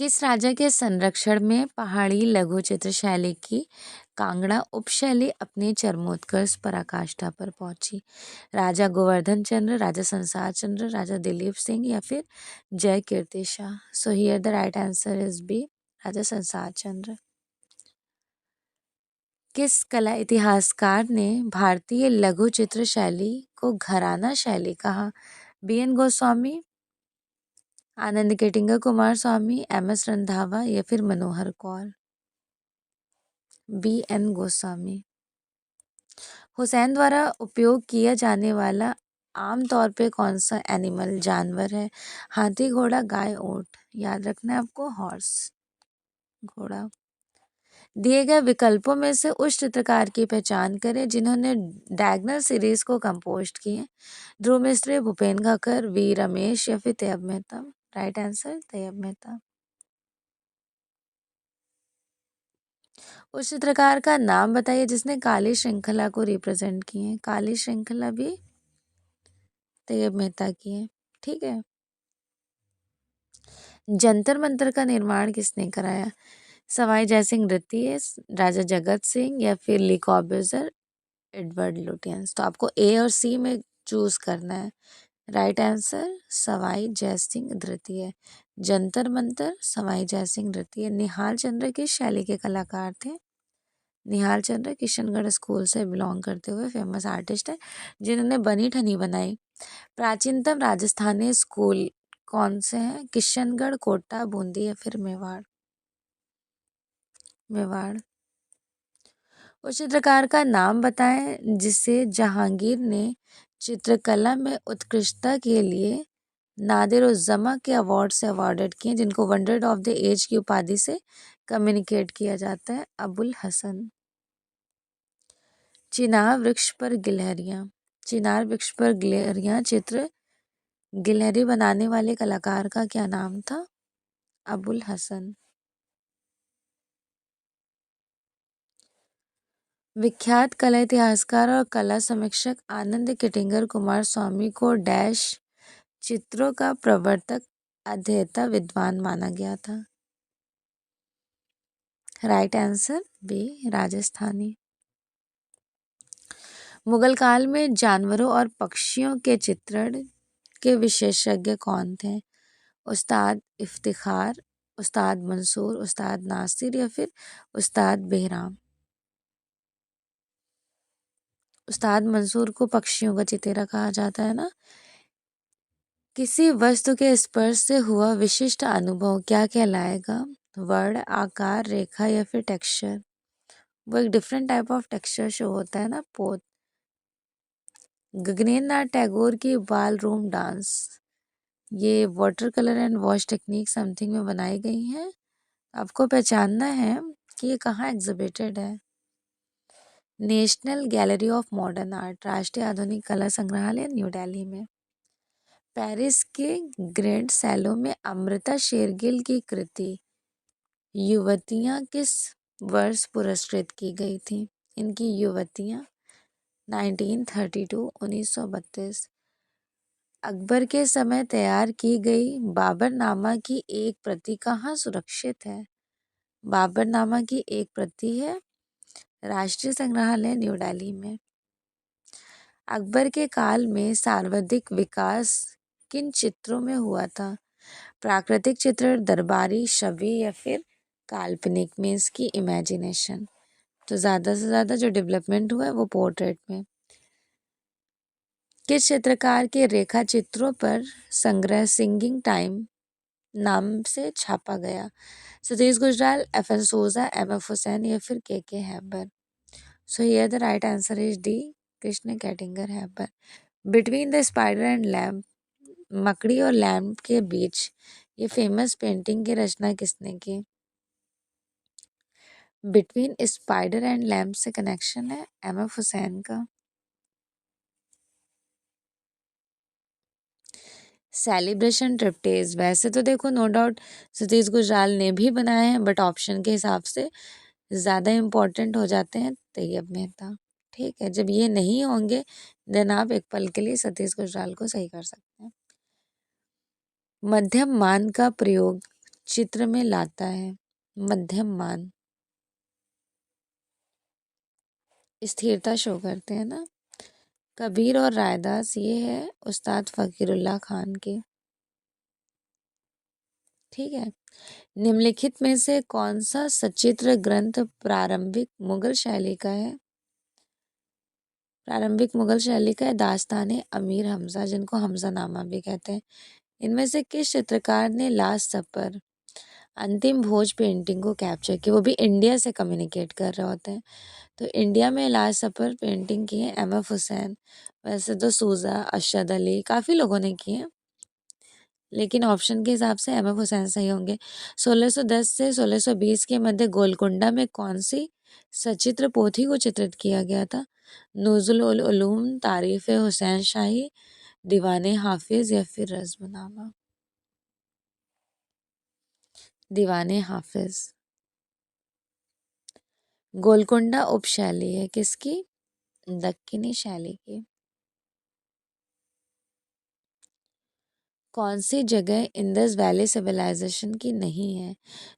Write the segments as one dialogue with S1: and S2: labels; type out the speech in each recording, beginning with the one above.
S1: किस राजा के संरक्षण में पहाड़ी लघु चित्र शैली की कांगड़ा उपशैली अपने चरमोत्कर्ष पराकाष्ठा पर पहुंची? राजा गोवर्धन चंद्र, राजा संसार चंद्र, राजा दिलीप सिंह या फिर Jai Kirti Shah? So here the right answer is B, Raja Sansar Chandra. किस कला इतिहासकार ने भारतीय लघु चित्र शैली को घराना शैली कहा? बी एन गोस्वामी, आनंद केटिंगर Coomaraswamy, M S Randhawa या फिर मनोहर कौर? B N Goswami. हुसैन द्वारा उपयोग किया जाने वाला आमतौर पे कौन सा एनिमल जानवर है? हाथी, घोड़ा, गाय, ऊंट? याद रखना है आपको, हॉर्स, घोड़ा। दिए गए विकल्पों में से उस चित्रकार की पहचान करें जिन्होंने डायगनल सीरीज को कंपोस्ट किए। ध्रुव मिस्त्री, भूपेन खक्कर, वी रमेश या फिर तैयब मेहता? Right answer Tyeb Mehta. उस चित्रकार का नाम बताइए जिसने काली श्रृंखला को रिप्रेजेंट किए हैं। काली श्रृंखला भी तैयब मेहता की है। ठीक है। जंतर मंतर का निर्माण किसने कराया? सवाई जयसिंह द्वितीय, राजा जगत सिंह या फिर ली कॉर्बूजियर, एडवर्ड लुटियंस? तो आपको ए और सी में चूज करना है। राइट आंसर सवाई जयसिंह द्वितीय। जंतर मंतर सवाई जयसिंह द्वितीय। निहाल चंद्र किस शैली के कलाकार थे? निहाल चंद्र किशनगढ़ स्कूल से बिलोंग करते हुए फेमस आर्टिस्ट है जिन्होंने बनी ठनी बनाई। प्राचीनतम राजस्थानी स्कूल कौन से हैं? किशनगढ़, कोटा, बूंदी या फिर मेवाड़? मेवाड़। उस चित्रकार का नाम बताएं जिसे जहांगीर ने चित्रकला में उत्कृष्टता के लिए नादिर-उज़-ज़मा के अवार्ड से अवॉर्डेड किए, जिनको वंडर ऑफ द एज की उपाधि से कम्युनिकेट किया जाता है। अबुल हसन। चिनार वृक्ष पर गिलहरियां। चिनार वृक्ष पर गिलहरियां चित्र गिलहरी बनाने वाले कलाकार का क्या नाम था? अबुल हसन। विख्यात कला इतिहासकार और कला समीक्षक आनंद केटिंगर कुमार स्वामी को डैश चित्रों का प्रवर्तक, अध्येता, विद्वान माना गया था? Right answer B, Rajasthani. Mughal काल में जानवरों और पक्षियों के चित्रण के विशेषज्ञ कौन थे? उस्ताद इफ्तिखार, उस्ताद मंसूर, उस्ताद नासिर या फिर उस्ताद बेहराम? उस्ताद मंसूर को पक्षियों का चितेरा कहा जाता है ना। किसी वस्तु के स्पर्श से हुआ विशिष्ट अनुभव क्या कहलाएगा? वर्ण, आकार, रेखा या फिर टेक्सचर? वो एक different type of texture show होता है ना, पोत। गगनेंद्र नाथ टैगोर की बाल रूम डांस, ये water colour and wash technique something में बनाई गई हैं। आपको पहचानना है कि ये कहाँ एग्जिबिटेड है। National gallery of modern art, राष्ट्रीय आधुनिक कला संग्रहालय, न्यू दिल्ली में। पेरिस के ग्रैंड सैलो में अमृता शेरगिल की कृति युवतियाँ किस वर्ष पुरस्कृत की गई थी? इनकी युवतियाँ 1932, 1932। अकबर के समय तैयार की गई बाबरनामा की एक प्रति कहाँ सुरक्षित है? बाबरनामा की एक प्रति है राष्ट्रीय संग्रहालय, न्यू दिल्ली में। अकबर के काल में सर्वाधिक विकास किन चित्रों में हुआ था? प्राकृतिक चित्र, दरबारी, छवि या फिर काल्पनिक में इसकी इमेजिनेशन? तो ज़्यादा से ज़्यादा जो डेवलपमेंट हुआ है वो पोर्ट्रेट में। किस चित्रकार के रेखा चित्रों पर संग्रह सिंगिंग टाइम नाम से छापा गया? Satish Gujral, F N Souza, M F Husain या फिर K Hebbar? So here the right answer is D, Krishna Kattingeri Hebbar. Between the spider and lamp, मकड़ी और लैम्प के बीच, ये फेमस पेंटिंग की रचना किसने की? बिटवीन स्पाइडर एंड लैम्प से कनेक्शन है एम एफ हुसैन का। सेलिब्रेशन ट्रिप्टेज, वैसे तो देखो नो डाउट सतीश गुजराल ने भी बनाए हैं, बट ऑप्शन के हिसाब से ज़्यादा इम्पोर्टेंट हो जाते हैं तैयब मेहता। ठीक है, जब ये नहीं होंगे देन आप एक पल के लिए सतीश गुजराल को सही कर सकते हैं। मध्यम मान का प्रयोग चित्र में लाता है? मध्यम मान, स्थिरता शो करते हैं ना। कबीर और रायदास ये है उस्ताद फकीरुल्लाह खान के। ठीक है। निम्नलिखित में से कौन सा सचित्र ग्रंथ प्रारंभिक मुगल शैली का है? प्रारंभिक मुगल शैली का है दास्तान अमीर हमजा, जिनको हमजानामा भी कहते हैं। इनमें से किस चित्रकार ने लास्ट सपर अंतिम भोज पेंटिंग को कैप्चर किया? वो भी इंडिया से कम्युनिकेट कर रहे होते हैं। तो इंडिया में लास्ट सपर पेंटिंग की है एम.एफ. हुसैन। वैसे तो सूजा, अरशद अली, काफ़ी लोगों ने की है, लेकिन ऑप्शन के हिसाब से एम.एफ. हुसैन सही होंगे। 1610 से 1620 के मध्य गोलकुंडा में कौन सी सचित्र पोथी को चित्रित किया गया था? नुज़ुल उल उलूम, तारीफ़ हुसैन शाही, दीवाने हाफिज या फिर रज़्मनामा? दीवाने हाफिज। गोलकुंडा उपशैली है किसकी? दक्कनी शैली की। कौन सी जगह इंडस वैली सिविलाइजेशन की नहीं है?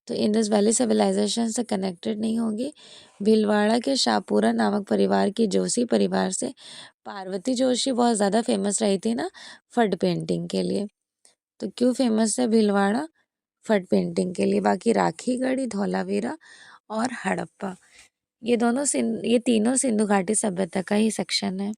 S1: तो इंडस वैली सिविलाइजेशन से कनेक्टेड नहीं होगी। भीलवाड़ा के शाहपुरा नामक परिवार की जोशी परिवार से पार्वती जोशी बहुत ज़्यादा फेमस रही थी ना फट पेंटिंग के लिए। तो क्यों फेमस है भीलवाड़ा? फट पेंटिंग के लिए। बाकी राखीगढ़ी, धौलावीरा और हड़प्पा, ये तीनों सिंधु घाटी सभ्यता का ही सेक्शन है।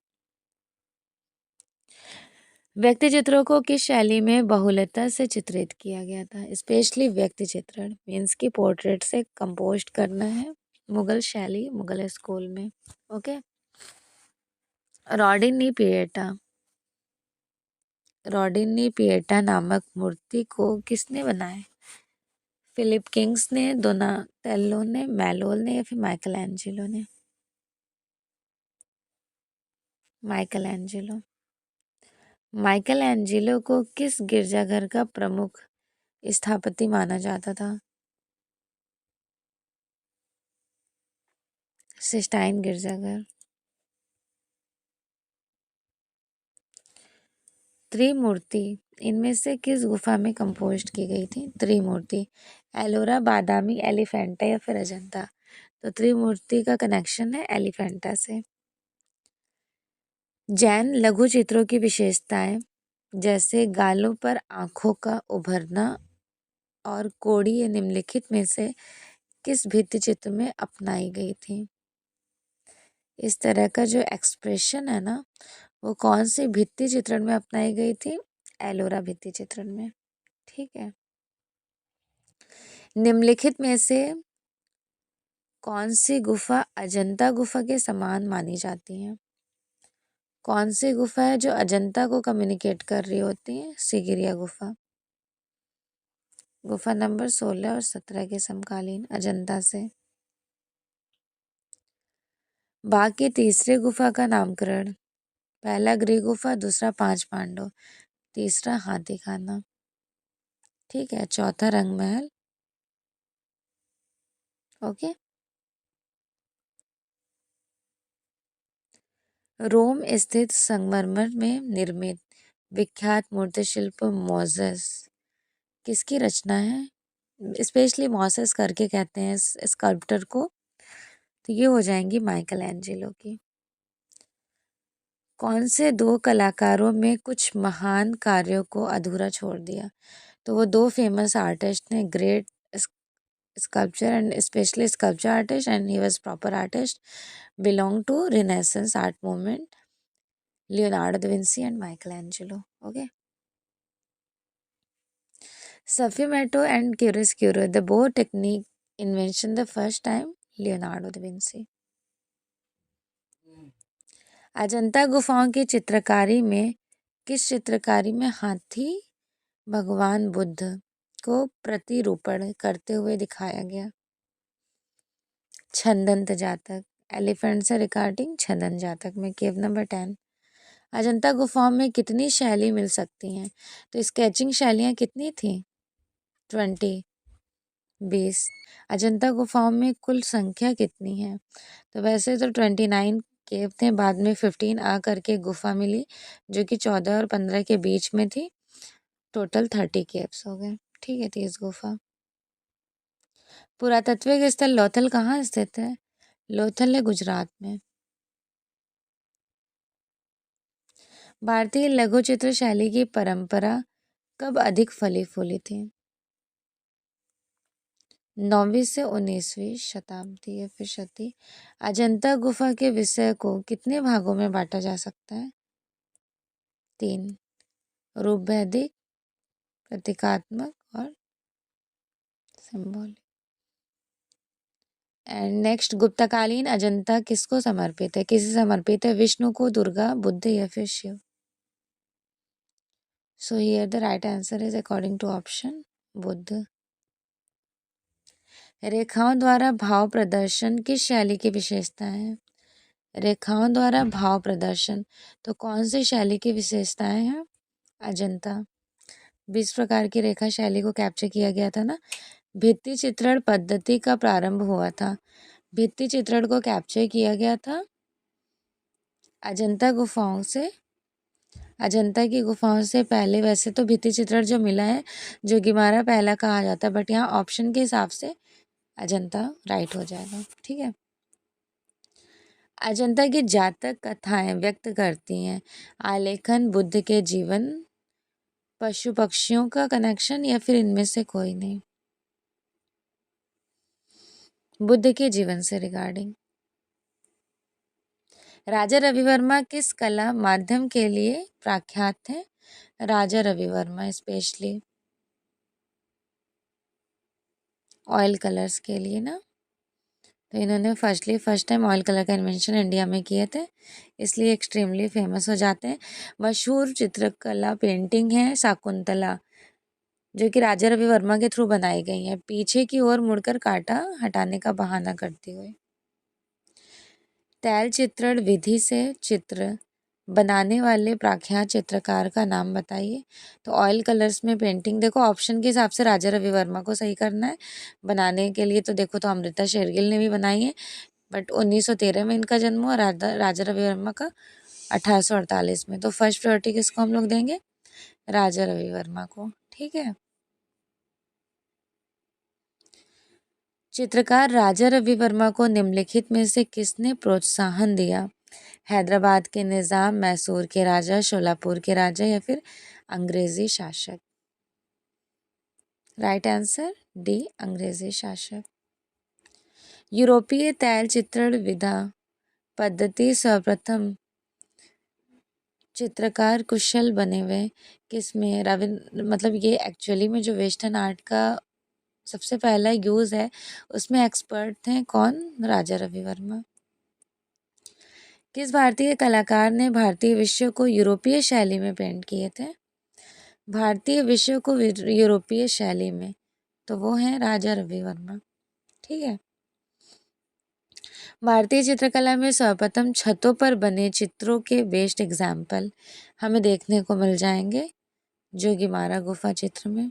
S1: व्यक्ति चित्रों को किस शैली में बहुलता से चित्रित किया गया था? स्पेशली व्यक्ति चित्रण मीन्स की पोर्ट्रेट से कंपोस्ट करना है। मुगल शैली, मुगल स्कूल में। ओके। रॉडिनी पिएटा, रॉडिनी पिएटा नामक मूर्ति को किसने बनाया? फिलिप किंग्स ने, दोनातेल्लो ने, मैलोल ने या फिर माइकल एंजेलो ने? Michael Angelo. माइकल एंजेलो को किस गिरजाघर का प्रमुख स्थापति माना जाता था? सिस्टाइन गिरजाघर। त्रिमूर्ति इनमें से किस गुफा में कंपोस्ट की गई थी? त्रिमूर्ति एलोरा, बादामी, एलिफेंटा या फिर अजंता? तो त्रिमूर्ति का कनेक्शन है एलिफेंटा से। जैन लघु चित्रों की विशेषताएं जैसे गालों पर आंखों का उभरना और कोड़ी ये निम्नलिखित में से किस भित्ति चित्र में अपनाई गई थी? इस तरह का जो एक्सप्रेशन है ना, वो कौन सी भित्ति चित्रण में अपनाई गई थी? एलोरा भित्ति चित्रण में। ठीक है। निम्नलिखित में से कौन सी गुफा अजंता गुफा के समान मानी जाती है? कौन सी गुफा है जो अजंता को कम्युनिकेट कर रही होती है? सिगिरिया गुफा। गुफा नंबर 16 और 17 के समकालीन अजंता से। बाघ की तीसरी गुफा का नामकरण? पहला गृह गुफा, दूसरा पांच पांडव, तीसरा हाथी खाना। ठीक है। चौथा रंग महल। ओके। रोम स्थित संगमरमर में निर्मित विख्यात मूर्तिशिल्प मोजेस किसकी रचना है? स्पेशली मोसेस करके कहते हैं इस स्कल्प्टर को। तो ये हो जाएंगी माइकल एंजेलो की। कौन से दो कलाकारों में कुछ महान कार्यों को अधूरा छोड़ दिया? तो वो दो फेमस आर्टिस्ट ने, great sculpture and especially sculpture artist, and he was proper artist, belong to Renaissance art movement, Leonardo da Vinci and Michelangelo. Okay. Sfumato and chiaroscuro, the bow technique invention the first time, Leonardo da Vinci. Ajanta गुफाओं की चित्रकारी में किस चित्रकारी में हाथी भगवान बुद्ध को प्रतिरूपण करते हुए दिखाया गया? छंदंत जातक, एलिफेंट से रिगार्डिंग छंदन जातक में। केव नंबर 10। अजंता गुफाओं में कितनी शैली मिल सकती हैं? तो स्केचिंग शैलियाँ कितनी थी? 20, 20। अजंता गुफाओं में कुल संख्या कितनी है? तो वैसे तो 29 केव थे, बाद में 15 आ करके गुफा मिली जो कि 14 और 15 के बीच में थी। टोटल 30 केव्स हो गए। ठीक है, 30 गुफा। पुरातत्विक स्थल लोथल कहाँ स्थित है? लोथल है गुजरात में। भारतीय लघु चित्र शैली की परंपरा कब अधिक फली फूली थी? 9वीं से 19वीं शताब्दी या फिर शती। अजंता गुफा के विषय को कितने भागों में बांटा जा सकता है? 3। रूपभेदिक, प्रतीकात्मक और सिंबॉलिक। एंड नेक्स्ट, गुप्तकालीन अजंता किसको समर्पित है? किसे समर्पित है? विष्णु को, दुर्गा, बुद्ध या फिर Shiva? So here the right answer is according to option Buddha. रेखाओं द्वारा भाव प्रदर्शन किस शैली की विशेषता है? रेखाओं द्वारा भाव प्रदर्शन तो कौन सी शैली की विशेषताएं हैं? अजंता। 20 प्रकार की रेखा शैली को कैप्चर किया गया था ना। भित्ति चित्रण पद्धति का प्रारंभ हुआ था? भित्ति चित्रण को कैप्चर किया गया था अजंता गुफाओं से। अजंता की गुफाओं से पहले वैसे तो भित्ति चित्रण जो मिला है जोगीमारा पहला कहा जाता है, बट यहाँ ऑप्शन के हिसाब से अजंता राइट हो जाएगा। ठीक है। अजंता की जातक कथाएं व्यक्त करती हैं आलेखन, बुद्ध के जीवन, पशु पक्षियों का कनेक्शन या फिर इनमें से कोई नहीं? बुद्ध के जीवन से रिगार्डिंग। राजा रवि वर्मा किस कला माध्यम के लिए प्रख्यात थे? Raja Ravi Varma specially oil colours के लिए ना। तो इन्होंने फर्स्ट टाइम ऑयल कलर का इन्वेंशन इंडिया में किए थे, इसलिए एक्सट्रीमली फेमस हो जाते हैं। मशहूर चित्रकला पेंटिंग है शाकुंतला, जो कि राजा रवि वर्मा के थ्रू बनाई गई है, पीछे की ओर मुड़कर कांटा हटाने का बहाना करती हुए। तैल चित्रण विधि से चित्र बनाने वाले प्रख्यात चित्रकार का नाम बताइए। तो ऑयल कलर्स में पेंटिंग, देखो ऑप्शन के हिसाब से राजा रवि वर्मा को सही करना है। बनाने के लिए तो देखो तो अमृता शेरगिल ने भी बनाई है, बट 1913 में इनका जन्म हुआ, राजा रवि वर्मा का 1848 में। तो फर्स्ट प्रायोरिटी किसको हम लोग देंगे? राजा रवि वर्मा को। ठीक है। चित्रकार राजा रवि वर्मा को निम्नलिखित में से किसने प्रोत्साहन दिया? हैदराबाद के निजाम, मैसूर के राजा, शोलापुर के राजा या फिर अंग्रेजी शासक? राइट आंसर डी, अंग्रेजी शासक। यूरोपीय तैल चित्रण विधा पद्धति सर्वप्रथम चित्रकार कुशल बने हुए किसमें? रविंद्र, मतलब ये एक्चुअली में जो वेस्टर्न आर्ट का सबसे पहला यूज है उसमें एक्सपर्ट थे कौन? राजा रवि वर्मा। किस भारतीय कलाकार ने भारतीय विश्व को यूरोपीय शैली में पेंट किए थे? भारतीय विश्व को यूरोपीय शैली में, तो वो है राजा रवि वर्मा। ठीक है। भारतीय चित्रकला में सर्वप्रथम छतों पर बने चित्रों के बेस्ट एग्जाम्पल हमें देखने को मिल जाएंगे जोगीमारा गुफा चित्र में।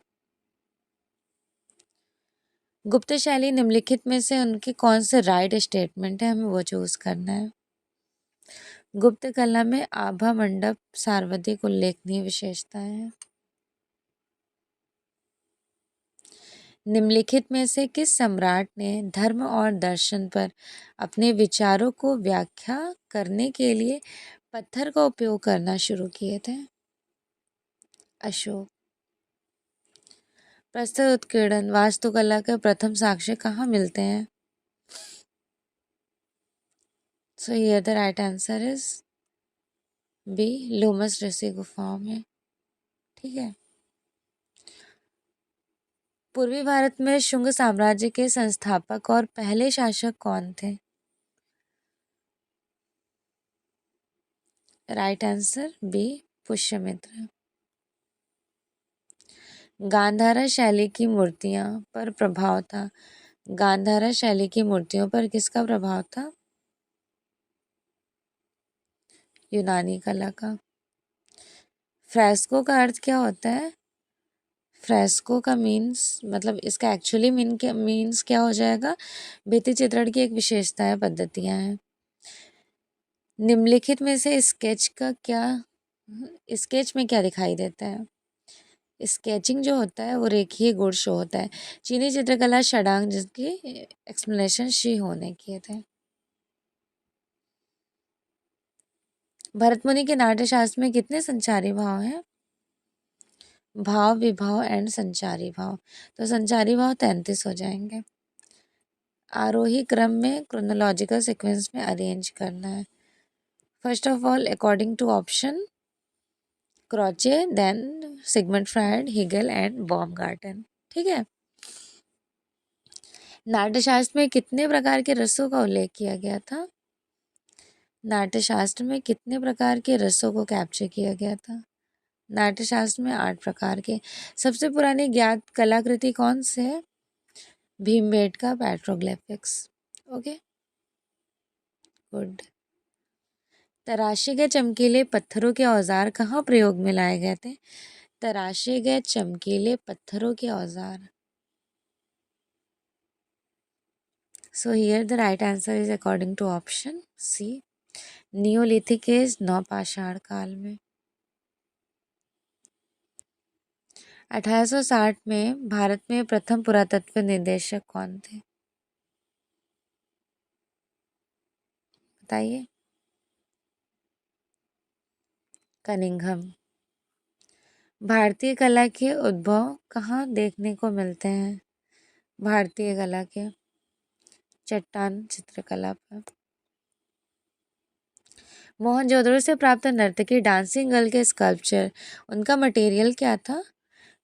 S1: गुप्त शैली निम्नलिखित में से उनके कौन से राइट स्टेटमेंट है, हमें वो चूज करना है। गुप्त कला में आभा मंडप सर्वाधिक उल्लेखनीय विशेषताएं हैं। निम्नलिखित में से किस सम्राट ने धर्म और दर्शन पर अपने विचारों को व्याख्या करने के लिए पत्थर का उपयोग करना शुरू किए थे? अशोक। प्रस्तुत उत्कीर्णन वास्तुकला के प्रथम साक्ष्य कहाँ मिलते हैं? So here the right answer is B, Lomas Rishi गुफाओं में। ठीक है। पूर्वी भारत में शुंग साम्राज्य के संस्थापक और पहले शासक कौन थे? Right answer B, Pushyamitra. Gandhara शैली की मूर्तियां पर प्रभाव था? गांधारा शैली की मूर्तियों पर किसका प्रभाव था? यूनानी कला का। फ्रेस्को का अर्थ क्या होता है? फ्रेस्को का मीन्स, मतलब इसका एक्चुअली मीन्स क्या हो जाएगा? भित्ति चित्रण की एक विशेषता है, पद्धतियां हैं। निम्नलिखित में से स्केच में क्या दिखाई देता है? स्केचिंग जो होता है वो रेखीय गुण शो होता है। चीनी चित्रकला षडांग जिसकी एक्सप्लेनेशन शी हो ने किए थे। भरतमुनि के नाट्य शास्त्र में कितने संचारी भाव हैं? भाव, विभाव एंड संचारी भाव। तो संचारी भाव 33 हो जाएंगे। आरोही क्रम में क्रोनोलॉजिकल सीक्वेंस में अरेंज करना है। First of all according to option Croce, then Sigmund Freud, Hegel and Baumgarten. ठीक है। नाट्यशास्त्र में कितने प्रकार के रसों का उल्लेख किया गया था? नाट्यशास्त्र में कितने प्रकार के रसों को कैप्चर किया गया था? नाट्यशास्त्र में 8 प्रकार के। सबसे पुरानी ज्ञात कलाकृति कौन से है? भीमबेटका पेट्रोग्लिफिक्स। Okay, good. तराशे गए चमकीले पत्थरों के औजार कहाँ प्रयोग में लाए गए थे? तराशे गए चमकीले पत्थरों के औजार। So here the right answer is according to option C, neolithic age, नवपाषाण काल में। 1860 में भारत में प्रथम पुरातत्व निदेशक कौन थे? बताइए। कनिंघम। भारतीय कला के उद्भव कहाँ देखने को मिलते हैं? भारतीय कला के चट्टान चित्रकला पर। मोहनजोदड़ो से प्राप्त नर्तकी डांसिंग गर्ल के स्कल्पचर, उनका मटेरियल क्या था?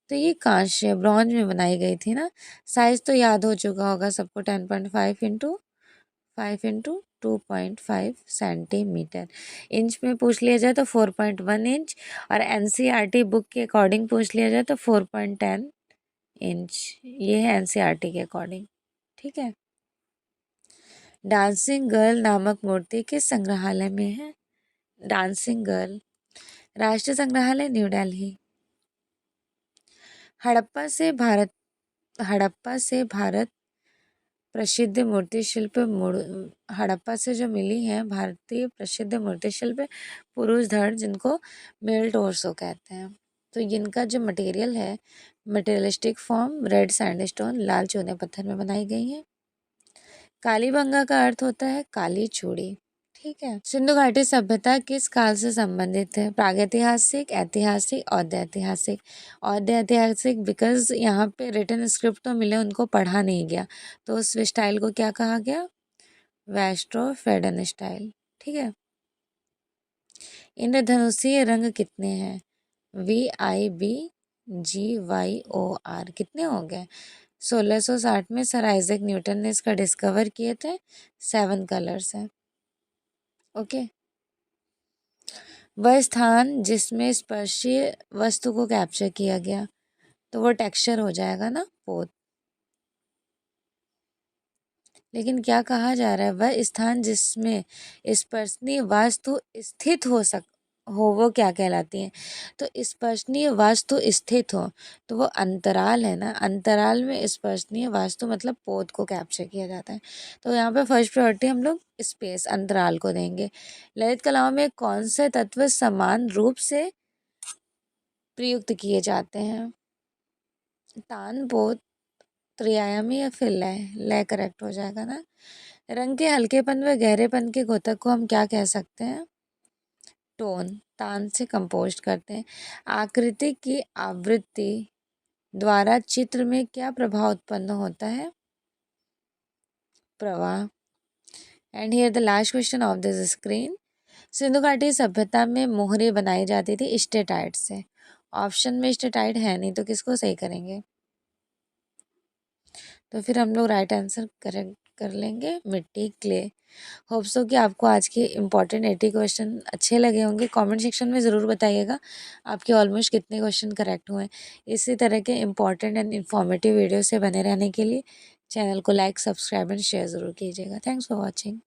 S1: तो ये कांस्य ब्रॉन्ज में बनाई गई थी ना। साइज तो याद हो चुका होगा सबको, 10.5 इंटू 2.5 सेंटीमीटर। इंच में पूछ लिया जाए तो 4.1 इंच, और एनसीईआरटी बुक के अकॉर्डिंग पूछ लिया जाए तो 4.10 इंच। ये है एनसीईआरटी के अकॉर्डिंग। ठीक है। डांसिंग गर्ल नामक मूर्ति किस संग्रहालय में है? डांसिंग गर्ल राष्ट्रीय संग्रहालय न्यू दिल्ली। हड़प्पा से भारत प्रसिद्ध मूर्ति शिल्प हड़प्पा से जो मिली है भारतीय प्रसिद्ध मूर्ति शिल्प पुरुष धड़, जिनको मेल टोर्सो कहते हैं। तो इनका जो मटेरियल है, मटेरियलिस्टिक फॉर्म रेड सैंडस्टोन, लाल चूने पत्थर में बनाई गई है। कालीबंगा का अर्थ होता है काली चूड़ी। ठीक है। सिंधु घाटी सभ्यता किस काल से संबंधित है? प्रागैतिहासिक, ऐतिहासिक, औद्य ऐतिहासिक। औद्य ऐतिहासिक बिकॉज यहाँ पे रिटन स्क्रिप्ट तो मिले, उनको पढ़ा नहीं गया, तो उस स्टाइल को क्या कहा गया? वेस्ट्रोफेडन स्टाइल। ठीक है। इंद्रधनुषीय रंग कितने हैं? VIBGYOR। कितने हो गए? 1660 में सर आइजैक न्यूटन ने इसका डिस्कवर किए थे। 7 कलर्स हैं। ओके। वह स्थान जिसमें स्पर्शीय वस्तु को कैप्चर किया गया, तो वो टेक्सचर हो जाएगा ना, पोत। लेकिन क्या कहा जा रहा है? वह स्थान जिसमें स्पर्शनीय वास्तु स्थित हो वो क्या कहलाती है? तो स्पर्शनीय वास्तु स्थित हो, तो वो अंतराल है ना। अंतराल में स्पर्शनीय वास्तु मतलब पोत को कैप्चर किया जाता है। तो यहाँ पे फर्स्ट प्रायोरिटी हम लोग स्पेस, अंतराल को देंगे। ललित कलाओं में कौन से तत्व समान रूप से प्रयुक्त किए जाते हैं? तान, पोत, त्रिआयामी या फिर लय? लय करेक्ट हो जाएगा ना। रंग के हल्केपन व गहरेपन के घोतक को हम क्या कह सकते हैं? टोन। तान से कंपोस्ट करते हैं। आकृति की आवृत्ति द्वारा चित्र में क्या प्रभाव उत्पन्न होता है? प्रवाह। And here the last question of this screen. Sindhu घाटी सभ्यता में मोहरें बनाई जाती थी स्टेटाइट से। ऑप्शन में स्टेटाइट है नहीं, तो किसको सही करेंगे? तो फिर हम लोग राइट आंसर करेक्ट कर लेंगे, मिट्टी, क्ले। होप सो कि आपको आज के इम्पॉर्टेंट 80 क्वेश्चन अच्छे लगे होंगे। कमेंट सेक्शन में ज़रूर बताइएगा आपके ऑलमोस्ट कितने क्वेश्चन करेक्ट हुए। इसी तरह के इम्पॉर्टेंट एंड इन्फॉर्मेटिव वीडियो से बने रहने के लिए चैनल को लाइक, सब्सक्राइब एंड शेयर ज़रूर कीजिएगा। Thanks for watching.